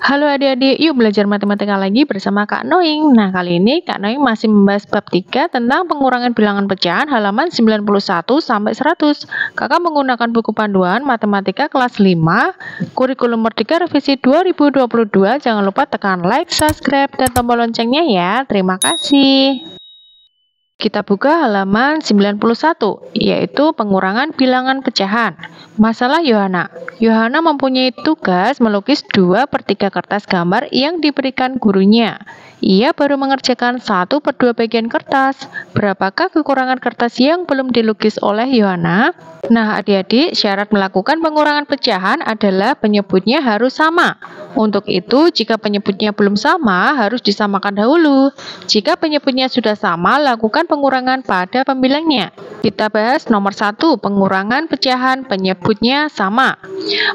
Halo adik-adik, yuk belajar matematika lagi bersama Kak Noing. Nah, kali ini Kak Noing masih membahas bab 3 tentang pengurangan bilangan pecahan halaman 91 sampai 100. Kakak menggunakan buku panduan matematika kelas 5, kurikulum Merdeka revisi 2022. Jangan lupa tekan like, subscribe, dan tombol loncengnya ya. Terima kasih. Kita buka halaman 91, yaitu pengurangan bilangan pecahan. Masalah Yohana. Yohana mempunyai tugas melukis 2/3 kertas gambar yang diberikan gurunya. Ia baru mengerjakan 1/2 bagian kertas. Berapakah kekurangan kertas yang belum dilukis oleh Yohana? Nah, adik-adik, syarat melakukan pengurangan pecahan adalah penyebutnya harus sama. Untuk itu, jika penyebutnya belum sama, harus disamakan dahulu. Jika penyebutnya sudah sama, lakukan pengurangan pada pembilangnya. Kita bahas nomor 1, pengurangan pecahan penyebutnya sama.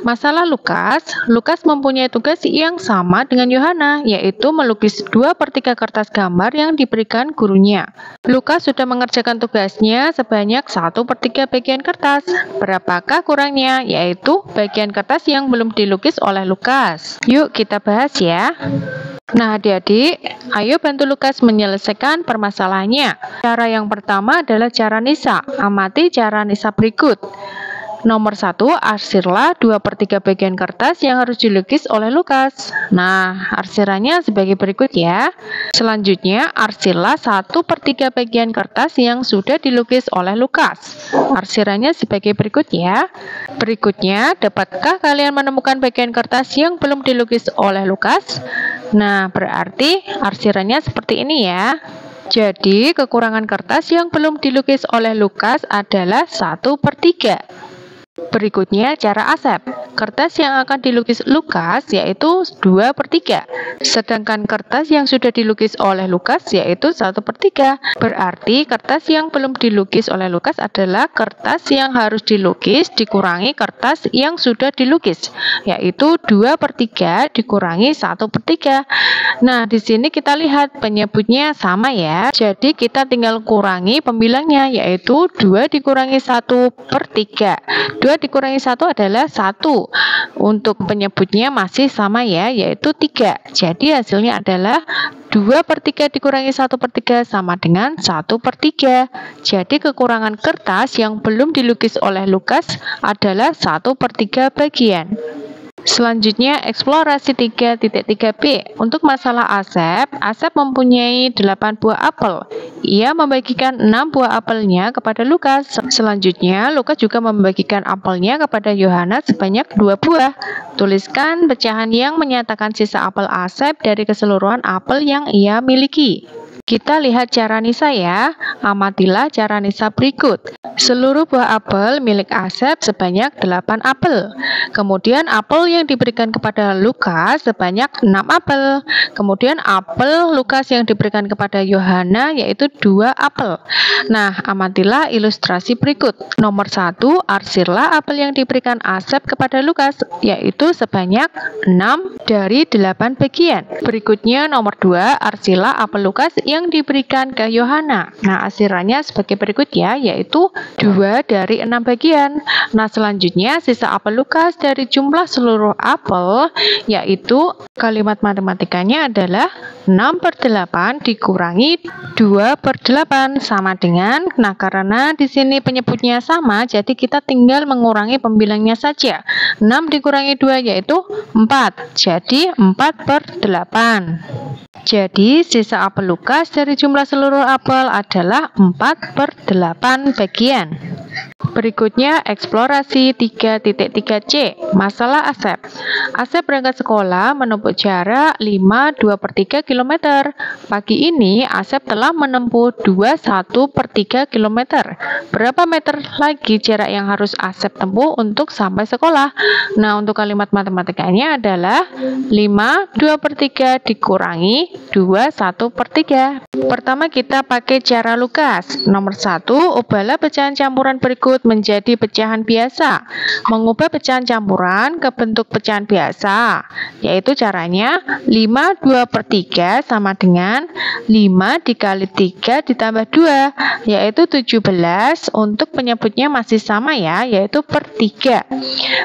Masalah Lukas. Lukas mempunyai tugas yang sama dengan Yohana, yaitu melukis 2/3 kertas gambar yang diberikan gurunya. Lukas sudah mengerjakan tugasnya sebanyak 1/3 bagian kertas. Berapakah kurangnya? Yaitu bagian kertas yang belum dilukis oleh Lukas. Yuk kita bahas ya. Nah adik-adik, ayo bantu Lukas menyelesaikan permasalahannya. Cara yang pertama adalah cara Nisa. Amati cara Nisa berikut. Nomor 1, arsirlah 2/3 bagian kertas yang harus dilukis oleh Lukas. Nah, arsirannya sebagai berikut ya. Selanjutnya, arsirlah 1/3 bagian kertas yang sudah dilukis oleh Lukas. Arsirannya sebagai berikut ya. Berikutnya, dapatkah kalian menemukan bagian kertas yang belum dilukis oleh Lukas? Nah, berarti arsirannya seperti ini ya. Jadi, kekurangan kertas yang belum dilukis oleh Lukas adalah 1/3. Berikutnya cara Asep. Kertas yang akan dilukis Lukas yaitu 2/3. Sedangkan kertas yang sudah dilukis oleh Lukas yaitu 1/3. Berarti kertas yang belum dilukis oleh Lukas adalah kertas yang harus dilukis dikurangi kertas yang sudah dilukis, yaitu 2/3 dikurangi 1/3. Nah, di sini kita lihat penyebutnya sama ya. Jadi kita tinggal kurangi pembilangnya, yaitu 2 dikurangi 1/3. 2 dikurangi 1 adalah 1. Untuk penyebutnya masih sama ya, yaitu 3. Jadi hasilnya adalah 2/3 dikurangi 1/3 sama dengan 1/3. Jadi kekurangan kertas yang belum dilukis oleh Lukas adalah 1/3 bagian. Selanjutnya, eksplorasi 3.3b. Untuk masalah Asep, Asep mempunyai 8 buah apel. Ia membagikan 6 buah apelnya kepada Lukas. Selanjutnya, Lukas juga membagikan apelnya kepada Yohana sebanyak 2 buah. Tuliskan pecahan yang menyatakan sisa apel Asep dari keseluruhan apel yang ia miliki. Kita lihat cara Nisa ya. Amatilah cara Nisa berikut. Seluruh buah apel milik Asep sebanyak 8 apel. Kemudian apel yang diberikan kepada Lukas sebanyak 6 apel. Kemudian apel Lukas yang diberikan kepada Yohana yaitu 2 apel. Nah, amatilah ilustrasi berikut. Nomor 1, arsirlah apel yang diberikan Asep kepada Lukas, yaitu sebanyak 6 dari 8 bagian. Berikutnya nomor 2, arsirlah apel Lukas yang diberikan ke Yohana. Nah, arsirannya sebagai berikut ya, yaitu 2 dari 6 bagian. Nah, selanjutnya sisa apel Lukas dari jumlah seluruh apel, yaitu kalimat matematikanya adalah 6/8 dikurangi 2/8 sama dengan, nah karena di sini penyebutnya sama, jadi kita tinggal mengurangi pembilangnya saja. 6 dikurangi 2 yaitu 4, jadi 4/8. Jadi sisa apel Lukas dari jumlah seluruh apel adalah 4/8 bagian. Berikutnya eksplorasi 3.3c. Masalah Asep. Asep berangkat sekolah menempuh jarak 5/2/3 km. Pagi ini Asep telah menempuh 1/3 km. Berapa meter lagi jarak yang harus Asep tempuh untuk sampai sekolah? Nah, untuk kalimat matematikanya adalah 5/2/3 dikurangi 2/1/3. Pertama kita pakai cara Lukas. Nomor 1, ubahlah pecahan campuran berikut menjadi pecahan biasa. Mengubah pecahan campuran ke bentuk pecahan biasa, yaitu caranya 5 2/3 sama dengan 5 dikali 3 ditambah 2, yaitu 17. Untuk penyebutnya masih sama ya, yaitu per 3.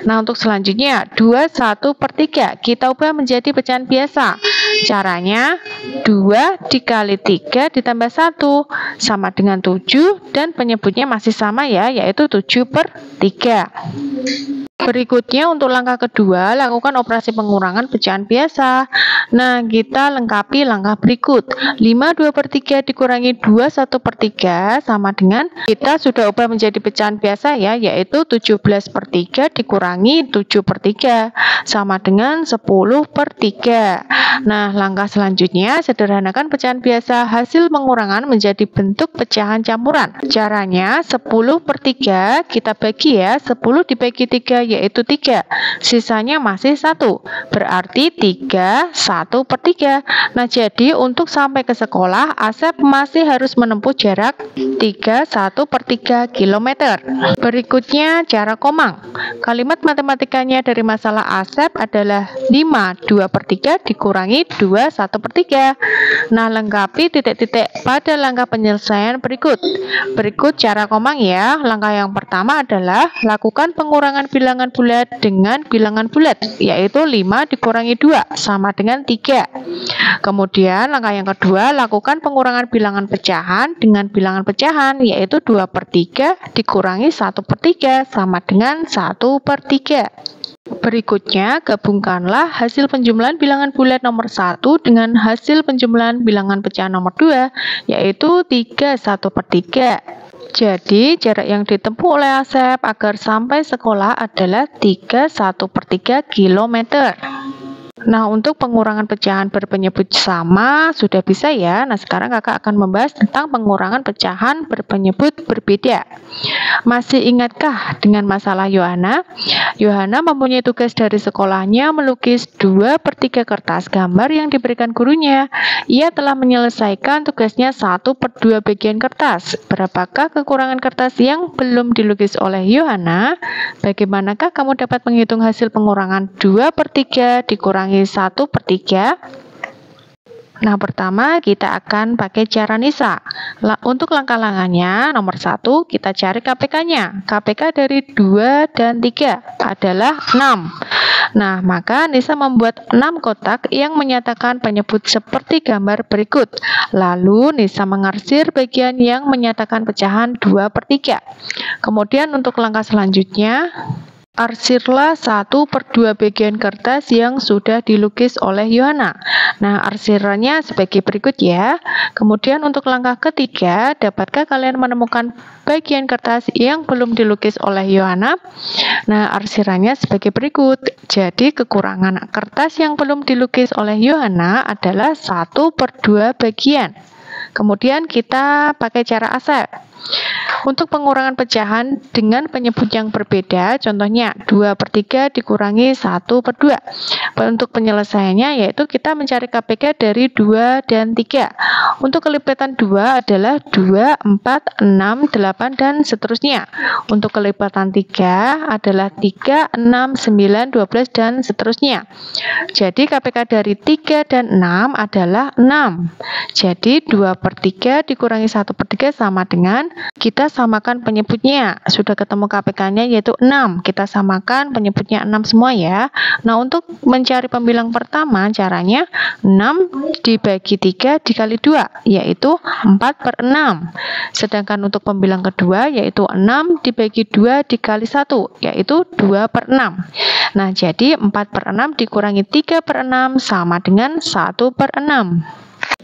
Nah, untuk selanjutnya 2 1/3 kita ubah menjadi pecahan biasa. Caranya 2 dikali 3 ditambah 1 sama dengan 7, dan penyebutnya masih sama ya, yaitu 7/3. Berikutnya untuk langkah kedua, lakukan operasi pengurangan pecahan biasa. Nah, kita lengkapi langkah berikut. 5 2/3 dikurangi 2 1/3 sama dengan, kita sudah ubah menjadi pecahan biasa ya, yaitu 17/3 dikurangi 7/3 sama dengan 10/3. Nah, langkah selanjutnya sederhanakan pecahan biasa hasil pengurangan menjadi bentuk pecahan campuran. Caranya 10/3 kita bagi ya, 10 dibagi 3 yaitu 3, sisanya masih 1, berarti 3 1/3. Nah, jadi untuk sampai ke sekolah Asep masih harus menempuh jarak 3 1/3 km. Berikutnya cara komang. Kalimat matematikanya dari masalah Asep adalah 5 2/3 dikurangi 2 1/3. Nah, lengkapi titik-titik pada langkah penyelesaian berikut. Berikut cara komang ya. Langkah yang pertama adalah lakukan pengurangan bilangan bulat dengan bilangan bulat, yaitu 5 dikurangi 2 sama dengan 3. Kemudian langkah yang kedua, lakukan pengurangan bilangan pecahan dengan bilangan pecahan, yaitu 2/3 dikurangi 1/3 sama dengan 1/3. Berikutnya, gabungkanlah hasil penjumlahan bilangan bulat nomor 1 dengan hasil penjumlahan bilangan pecahan nomor 2, yaitu 3 1/3. Jadi, jarak yang ditempuh oleh Asep agar sampai sekolah adalah 3 1/3 km. Nah, untuk pengurangan pecahan berpenyebut sama sudah bisa ya. Nah, sekarang kakak akan membahas tentang pengurangan pecahan berpenyebut berbeda. Masih ingatkah dengan masalah Yohana? Yohana mempunyai tugas dari sekolahnya melukis 2/3 kertas gambar yang diberikan gurunya. Ia telah menyelesaikan tugasnya 1/2 bagian kertas. Berapakah kekurangan kertas yang belum dilukis oleh Yohana? Bagaimanakah kamu dapat menghitung hasil pengurangan 2/3 dikurangi 1/3? Nah, pertama kita akan pakai cara Nisa. Untuk langkah-langkahnya, nomor 1 kita cari KPK-nya. KPK dari 2 dan 3 adalah 6. Nah, maka Nisa membuat 6 kotak yang menyatakan penyebut seperti gambar berikut. Lalu Nisa mengarsir bagian yang menyatakan pecahan 2/3. Kemudian untuk langkah selanjutnya, arsirlah 1/2 bagian kertas yang sudah dilukis oleh Yohana. Nah, arsirannya sebagai berikut ya. Kemudian untuk langkah ketiga, dapatkah kalian menemukan bagian kertas yang belum dilukis oleh Yohana? Nah, arsirannya sebagai berikut. Jadi, kekurangan kertas yang belum dilukis oleh Yohana adalah 1/2 bagian. Kemudian kita pakai cara Asep. Untuk pengurangan pecahan dengan penyebut yang berbeda, contohnya 2/3 dikurangi 1/2. Untuk penyelesaiannya yaitu kita mencari KPK dari 2 dan 3. Untuk kelipatan 2 adalah 2, 4, 6, 8, dan seterusnya. Untuk kelipatan 3 adalah 3, 6, 9, 12, dan seterusnya. Jadi KPK dari 3 dan 6 adalah 6. Jadi 2/3 dikurangi 1/3 sama dengan, kita samakan penyebutnya. Sudah ketemu KPK-nya yaitu 6. Kita samakan penyebutnya 6 semua ya. Nah, untuk mencari pembilang pertama, caranya 6 dibagi 3 dikali 2, yaitu 4/6. Sedangkan untuk pembilang kedua, yaitu 6 dibagi 2 dikali 1, yaitu 2/6. Nah, jadi 4/6 dikurangi 3/6 sama dengan 1/6.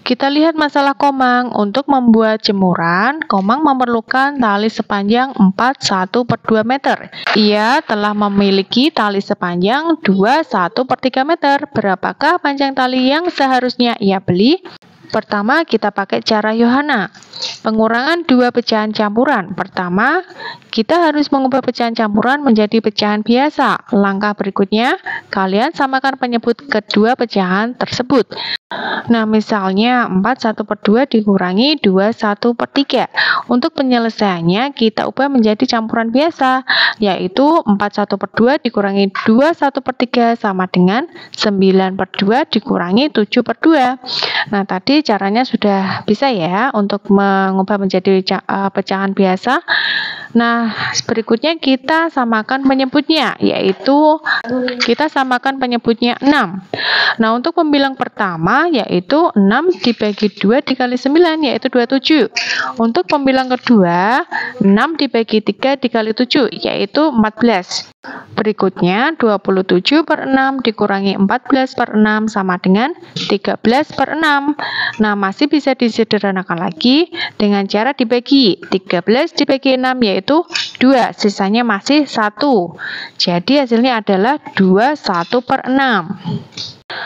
Kita lihat masalah Komang. Untuk membuat jemuran, Komang memerlukan tali sepanjang 4 1/2 meter. Ia telah memiliki tali sepanjang 2 1/3 meter. Berapakah panjang tali yang seharusnya ia beli? Pertama, kita pakai cara Yohana. Pengurangan 2 pecahan campuran. Pertama, kita harus mengubah pecahan campuran menjadi pecahan biasa. Langkah berikutnya, kalian samakan penyebut kedua pecahan tersebut. Nah, misalnya 41/2 dikurangi 21/3. Untuk penyelesaiannya, kita ubah menjadi campuran biasa, yaitu 41/2 dikurangi 21/3 sama dengan 9/2 dikurangi 7/2. Nah, tadi caranya sudah bisa ya untuk mengubah menjadi pecahan biasa. Nah, berikutnya kita samakan penyebutnya, yaitu kita samakan penyebutnya 6. Nah, untuk pembilang pertama yaitu 6 dibagi 2 dikali 9 yaitu 27. Untuk pembilang kedua 6 dibagi 3 dikali 7 yaitu 14. Berikutnya 27/6 dikurangi 14/6 sama dengan 13/6. Nah, masih bisa disederhanakan lagi dengan cara dibagi. 13 dibagi 6 yaitu 2, sisanya masih 1. Jadi hasilnya adalah 21/6.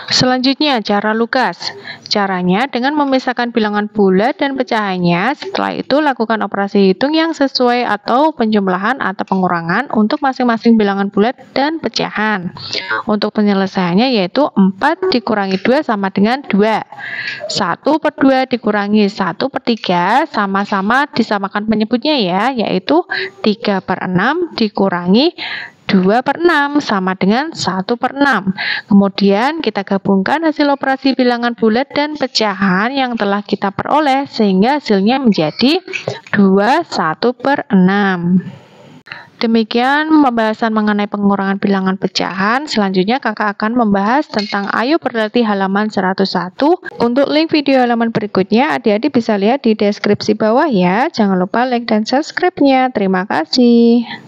Selanjutnya, cara lukas. Caranya dengan memisahkan bilangan bulat dan pecahannya. Setelah itu, lakukan operasi hitung yang sesuai atau penjumlahan atau pengurangan untuk masing-masing bilangan bulat dan pecahan. Untuk penyelesaiannya yaitu 4 dikurangi 2 sama dengan 2. 1/2 dikurangi 1/3 sama-sama disamakan penyebutnya ya, yaitu 3/6 dikurangi 2/6 sama dengan 1/6. Kemudian kita gabungkan hasil operasi bilangan bulat dan pecahan yang telah kita peroleh sehingga hasilnya menjadi 21/6. Demikian pembahasan mengenai pengurangan bilangan pecahan. Selanjutnya kakak akan membahas tentang Ayo Berlatih halaman 101. Untuk link video halaman berikutnya adik-adik bisa lihat di deskripsi bawah ya. Jangan lupa like dan subscribe-nya. Terima kasih.